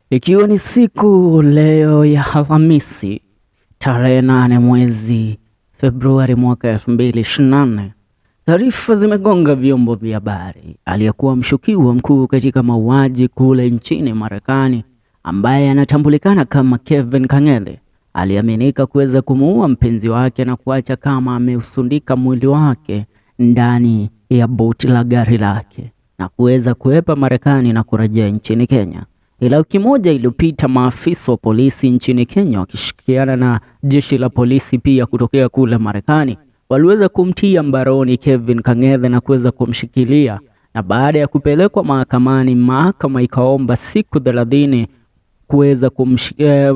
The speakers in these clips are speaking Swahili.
Ikiwa ni siku leo ya Alhamisi tarehe 8 mwezi Februari mwaka 2024, taarifa zimegonga vyombo vya habari. Aliyekuwa mshukiwa mkuu katika mauaji kule nchini Marekani ambaye anatambulikana kama Kang'ethe aliaminika kuweza kumuua mpenzi wake na kuacha kama ameusundika mwili wake ndani ya boti la gari lake na kuweza kuepa Marekani na kurejea nchini Kenya. Ila wiki moja iliyopita, maafisa wa polisi nchini Kenya wakishirikiana na jeshi la polisi pia kutokea kule Marekani waliweza kumtia mbaroni Kang'ethe na kuweza kumshikilia, na baada ya kupelekwa mahakamani, mahakama ikaomba siku 30 kuweza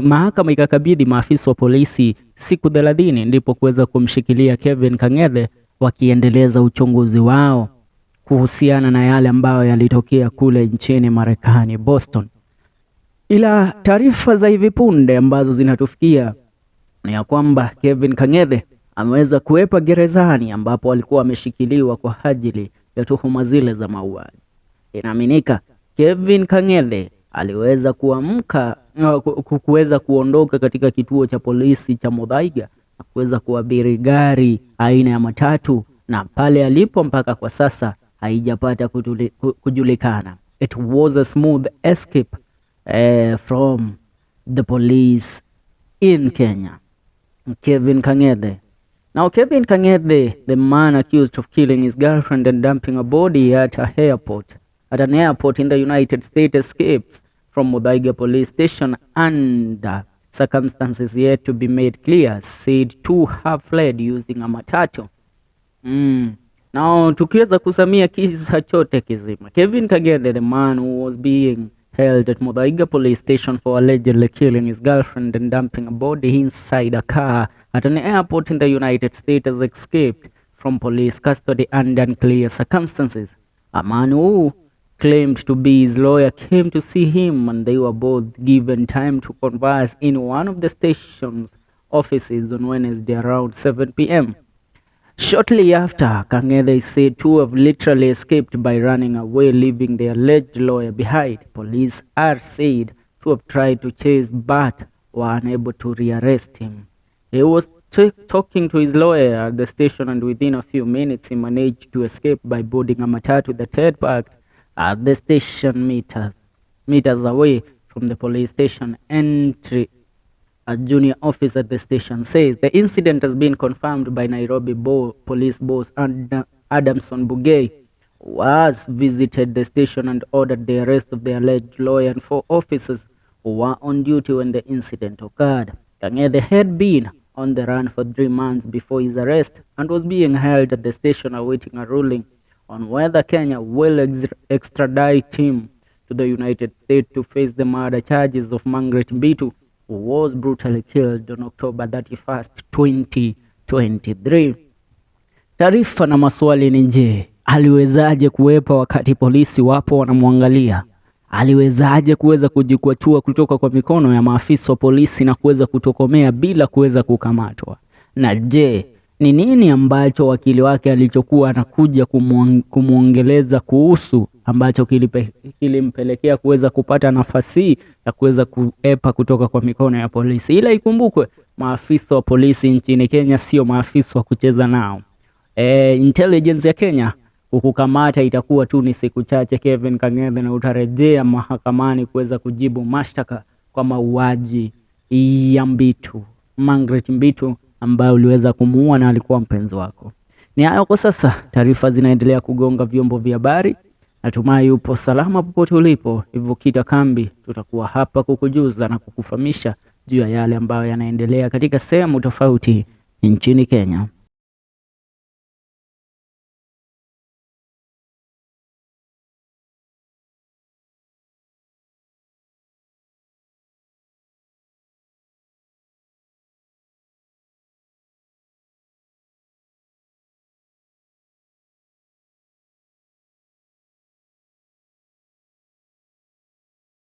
mahakama ikakabidhi maafisa wa polisi siku 30 ndipo kuweza kumshikilia Kang'ethe, wakiendeleza uchunguzi wao kuhusiana na yale ambayo yalitokea kule nchini Marekani, Boston. Ila taarifa za hivi punde ambazo zinatufikia ni ya kwamba Kang'ethe ameweza kuepa gerezani ambapo alikuwa ameshikiliwa kwa ajili ya tuhuma zile za mauaji. Inaaminika Kang'ethe aliweza kuweza kuondoka katika kituo cha polisi cha Muthaiga na kuweza kuabiri gari aina ya matatu, na pale alipo mpaka kwa sasa haijapata kujulikana. It was a smooth escape from the police in Kenya. Kang'ethe. Now Kang'ethe, the man accused of killing his girlfriend and dumping a body at an airport in the United States, escaped from Muthaiga police station under circumstances yet to be made clear, said to have fled using a matatu. Now tukiweza kusamia kisa chote kizima, Kang'ethe, the man who was being held at Muthaiga police station for allegedly killing his girlfriend and dumping a body inside a car at an airport in the United States, has escaped from police custody under unclear circumstances. A man who claimed to be his lawyer came to see him, and they were both given time to converse in one of the station's offices on Wednesday around 7 p.m. Shortly after, Kang'ethe is said to have literally escaped by running away, leaving the alleged lawyer behind. Police are said to have tried to chase but were unable to rearrest him. He was talking to his lawyer at the station, and within a few minutes he managed to escape by boarding a matatu that had parked at the station meters away from the police station entry. A junior officer at the station says the incident has been confirmed by Nairobi police boss Adamson Bugey, who has visited the station and ordered the arrest of the alleged lawyer and 4 officers who were on duty when the incident occurred. Kang'ethe had been on the run for 3 months before his arrest and was being held at the station awaiting a ruling on whether Kenya will extradite him to the United States to face the murder charges of Margaret Mbitu, who was brutally killed on October 31st, 2023. Taarifa na maswali ni je, aliwezaje kuwepa wakati polisi wapo wanamwangalia? Aliwezaje kuweza kujikwatua kutoka kwa mikono ya maafisa wa polisi na kuweza kutokomea bila kuweza kukamatwa? Na je, ni nini ambacho wakili wake alichokuwa anakuja kumuongeleza kuhusu ambacho kilimpelekea kuweza kupata nafasi ya kuweza kuepa kutoka kwa mikono ya polisi? Ila ikumbukwe, maafisa wa polisi nchini Kenya sio maafisa wa kucheza nao. Intelligence ya Kenya kukukamata itakuwa tu ni siku chache Kang'ethe, na utarejea mahakamani kuweza kujibu mashtaka kwa mauaji ya Margaret Mbitu ambayo uliweza kumuua na alikuwa mpenzi wako. Ni hayo kwa sasa. Taarifa zinaendelea kugonga vyombo vya habari. Natumai upo salama popote ulipo. Hivyo kita kambi, tutakuwa hapa kukujuza na kukufahamisha juu ya yale ambayo yanaendelea katika sehemu tofauti nchini Kenya.